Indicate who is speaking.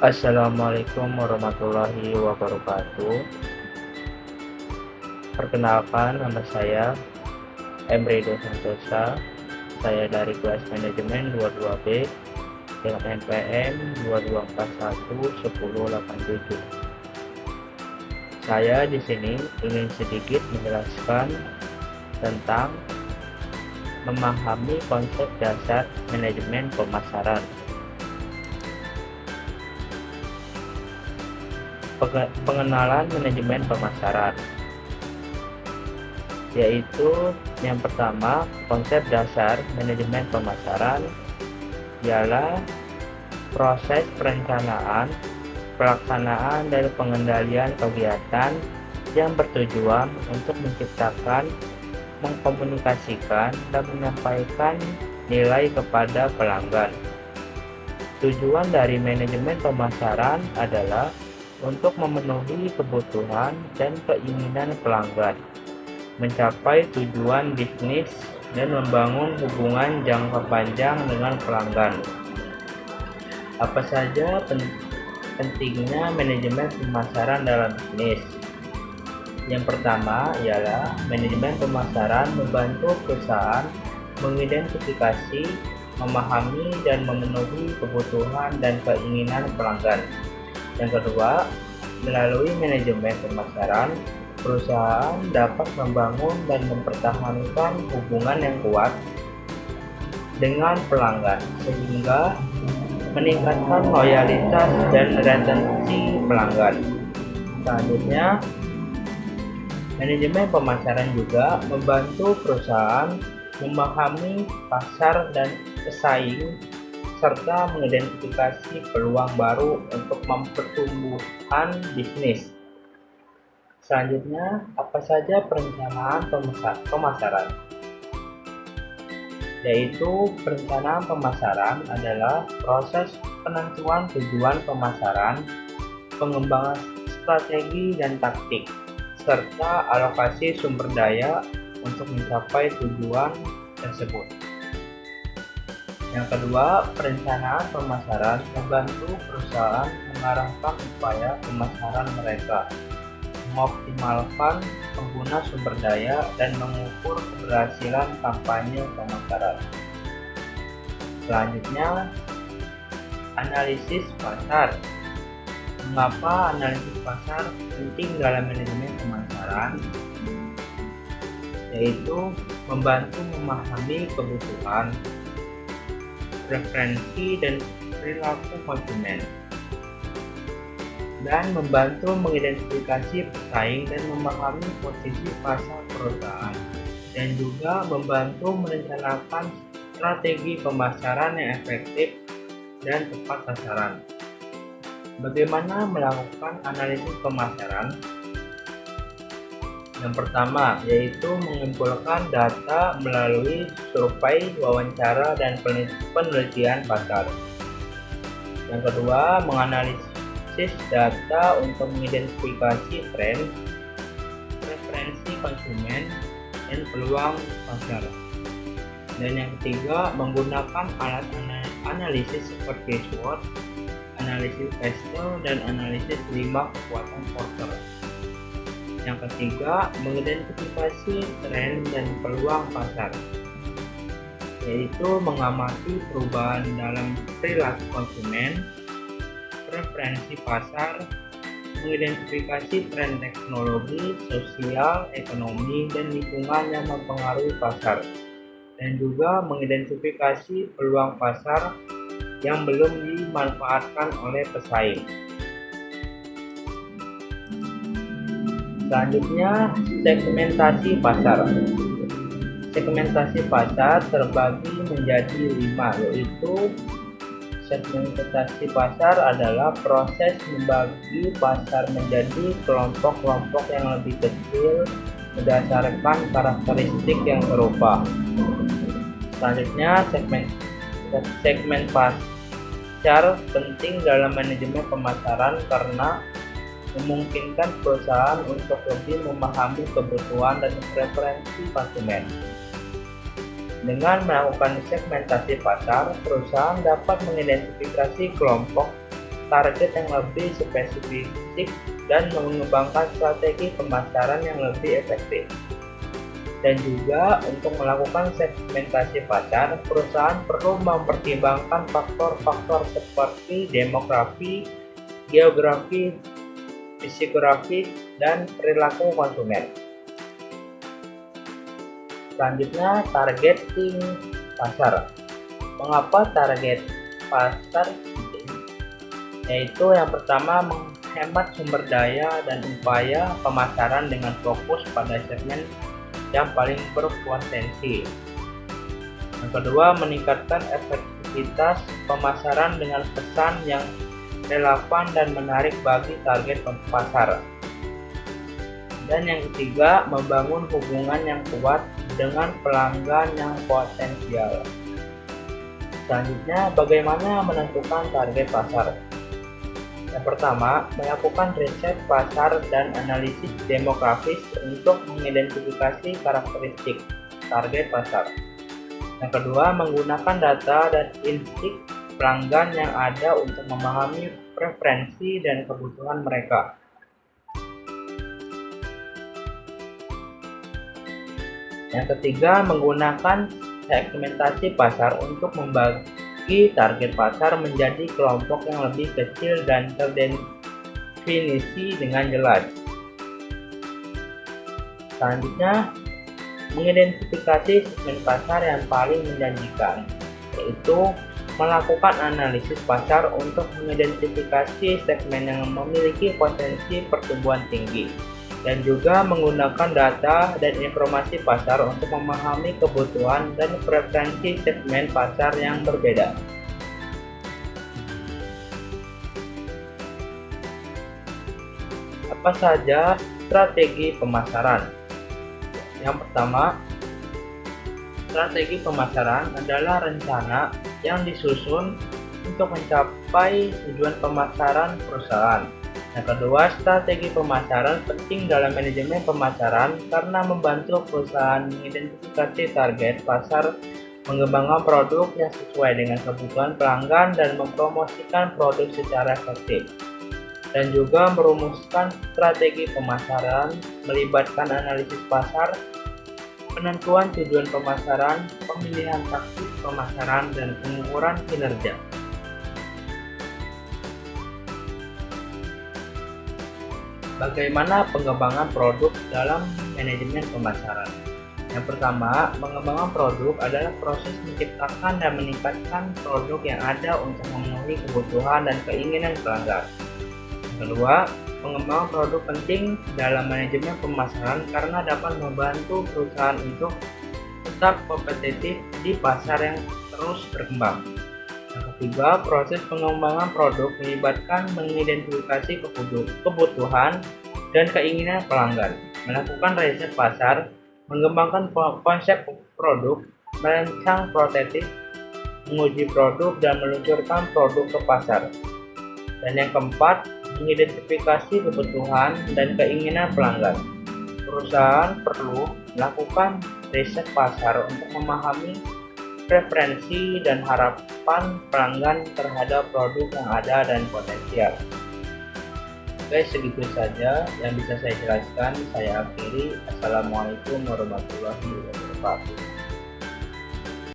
Speaker 1: Assalamualaikum warahmatullahi wabarakatuh. Perkenalkan, nama saya Emrido Santosa. Saya dari kelas manajemen 22B dengan NPM 22411087. Saya di sini ingin sedikit menjelaskan tentang memahami konsep dasar manajemen pemasaran. Pengenalan manajemen pemasaran, yaitu yang pertama, konsep dasar manajemen pemasaran ialah proses perencanaan, pelaksanaan, dan pengendalian kegiatan yang bertujuan untuk menciptakan, mengkomunikasikan, dan menyampaikan nilai kepada pelanggan. Tujuan dari manajemen pemasaran adalah untuk memenuhi kebutuhan dan keinginan pelanggan, mencapai tujuan bisnis, dan membangun hubungan jangka panjang dengan pelanggan. Apa saja pentingnya manajemen pemasaran dalam bisnis? Yang pertama ialah manajemen pemasaran membantu perusahaan mengidentifikasi, memahami, dan memenuhi kebutuhan dan keinginan pelanggan. Yang kedua, melalui manajemen pemasaran, perusahaan dapat membangun dan mempertahankan hubungan yang kuat dengan pelanggan, sehingga meningkatkan loyalitas dan retensi pelanggan. Selanjutnya, manajemen pemasaran juga membantu perusahaan memahami pasar dan pesaing, serta mengidentifikasi peluang baru untuk mempertumbuhkan bisnis. Selanjutnya, apa saja perencanaan pemasaran? Yaitu perencanaan pemasaran adalah proses penentuan tujuan pemasaran, pengembangan strategi dan taktik, serta alokasi sumber daya untuk mencapai tujuan tersebut. Yang kedua, perencanaan pemasaran membantu perusahaan mengarahkan upaya pemasaran mereka, mengoptimalkan pengguna sumber daya, dan mengukur keberhasilan kampanye pemasaran. Selanjutnya, analisis pasar. Mengapa analisis pasar penting dalam manajemen pemasaran? Yaitu membantu memahami kebutuhan, preferensi, dan perilaku konsumen, dan membantu mengidentifikasi pesaing dan memahami posisi pasar perusahaan, dan juga membantu merencanakan strategi pemasaran yang efektif dan tepat sasaran. Bagaimana melakukan analisis pemasaran? Yang pertama, yaitu mengumpulkan data melalui survei, wawancara, dan penelitian pasar. Yang kedua, menganalisis data untuk mengidentifikasi tren, preferensi konsumen, dan peluang pasar. Dan yang ketiga, menggunakan alat analisis seperti SWOT, analisis Pestel, dan analisis 5 kekuatan Porter. Yang ketiga, mengidentifikasi tren dan peluang pasar, yaitu mengamati perubahan dalam perilaku konsumen, preferensi pasar, mengidentifikasi tren teknologi, sosial, ekonomi, dan lingkungan yang mempengaruhi pasar, dan juga mengidentifikasi peluang pasar yang belum dimanfaatkan oleh pesaing. Selanjutnya, segmentasi pasar. Segmentasi pasar terbagi menjadi 5, yaitu segmentasi pasar adalah proses membagi pasar menjadi kelompok-kelompok yang lebih kecil berdasarkan karakteristik yang serupa. Selanjutnya, segmen pasar penting dalam manajemen pemasaran karena memungkinkan perusahaan untuk lebih memahami kebutuhan dan preferensi konsumen. Dengan melakukan segmentasi pasar, perusahaan dapat mengidentifikasi kelompok target yang lebih spesifik dan mengembangkan strategi pemasaran yang lebih efektif. Dan juga untuk melakukan segmentasi pasar, perusahaan perlu mempertimbangkan faktor-faktor seperti demografi, geografi, psikografi, dan perilaku konsumen. Selanjutnya, targeting pasar. Mengapa target pasar penting? Yaitu yang pertama, menghemat sumber daya dan upaya pemasaran dengan fokus pada segmen yang paling berpotensi. Yang kedua, meningkatkan efektivitas pemasaran dengan pesan yang relevan dan menarik bagi target pasar. Dan yang ketiga, membangun hubungan yang kuat dengan pelanggan yang potensial. Selanjutnya, bagaimana menentukan target pasar? Yang pertama, melakukan riset pasar dan analisis demografis untuk mengidentifikasi karakteristik target pasar. Yang kedua, menggunakan data dan insight pelanggan yang ada untuk memahami preferensi dan kebutuhan mereka. Yang ketiga, menggunakan segmentasi pasar untuk membagi target pasar menjadi kelompok yang lebih kecil dan terdefinisi dengan jelas. Selanjutnya, mengidentifikasi segmen pasar yang paling menjanjikan, yaitu melakukan analisis pasar untuk mengidentifikasi segmen yang memiliki potensi pertumbuhan tinggi, dan juga menggunakan data dan informasi pasar untuk memahami kebutuhan dan preferensi segmen pasar yang berbeda. Apa saja strategi pemasaran? Yang pertama, strategi pemasaran adalah rencana yang disusun untuk mencapai tujuan pemasaran perusahaan. Yang kedua, strategi pemasaran penting dalam manajemen pemasaran karena membantu perusahaan mengidentifikasi target pasar, mengembangkan produk yang sesuai dengan kebutuhan pelanggan, dan mempromosikan produk secara efektif. Dan juga merumuskan strategi pemasaran melibatkan analisis pasar, penentuan tujuan pemasaran, pemilihan taktik pemasaran, dan pengukuran kinerja. Bagaimana pengembangan produk dalam manajemen pemasaran? Yang pertama, mengembangkan produk adalah proses menciptakan dan meningkatkan produk yang ada untuk memenuhi kebutuhan dan keinginan pelanggan. Yang kedua, pengembangan produk penting dalam manajemen pemasaran karena dapat membantu perusahaan untuk tetap kompetitif di pasar yang terus berkembang. Yang ketiga, proses pengembangan produk melibatkan mengidentifikasi kebutuhan dan keinginan pelanggan, melakukan riset pasar, mengembangkan konsep produk, merancang prototip, menguji produk, dan meluncurkan produk ke pasar. Dan yang keempat, mengidentifikasi kebutuhan dan keinginan pelanggan. Perusahaan perlu melakukan riset pasar untuk memahami preferensi dan harapan pelanggan terhadap produk yang ada dan potensial. Oke, segitu saja yang bisa saya jelaskan. Saya akhiri. Assalamualaikum warahmatullahi wabarakatuh.